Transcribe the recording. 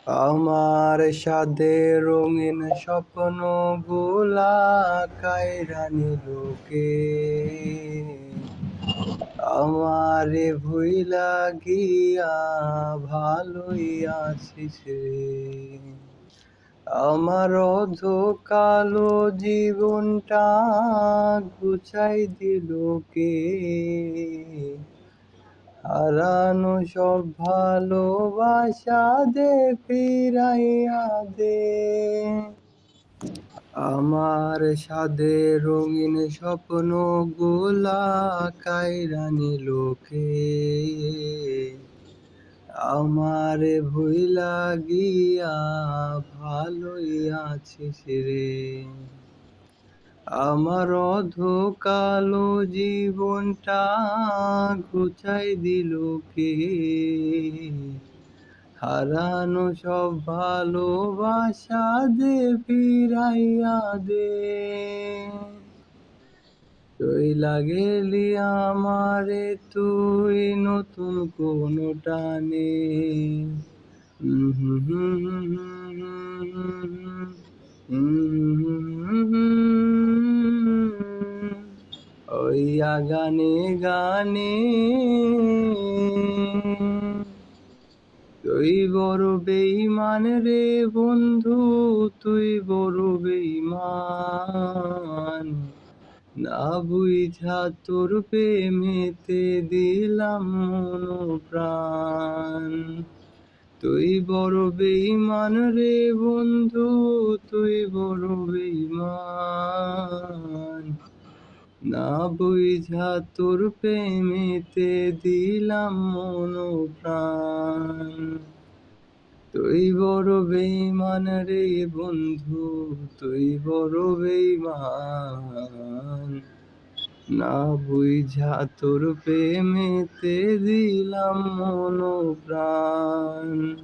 আমার সাথে রঙিন স্বপ্নগুলা কাইরা নিলো কে? আমারে ভুইলা গিয়া ভালোই আছিস রে। আমার অধকালো জীবনটা ঘুচাই দিল কে? হারানো সব ভালোবাসা দে ফিরাইয়া দে। আমার সাধে রঙিন স্বপ্ন গুলা কাইরা নিল কে? আমারে ভুইলা গিয়া ভালোই আছিস রে। আমার অধকালো জীবনটা ঘুচাই দিল কে? হারানো সব ভালোবাসা দে ফিরাইয়া দে। চইলা গেলি আমারে তুই নতুন কোন টানে। ওই গানে গানে তুই বড় বেঈমান রে বন্ধু, তুই বড় বেঈমান। না বুইঝা তোর প্রেমেতে দিলাম মন প্রাণ। তুই বড় বেঈমান রে বন্ধু, তুই বড় বেঈমান। না বুইঝা তোর প্রেমেতে দিলাম মন প্রাণ। তুই বড় বেঈমান রে বন্ধু, তুই বড় বেঈমান। না বুইঝা তোর প্রেমেতে দিলাম মন প্রাণ।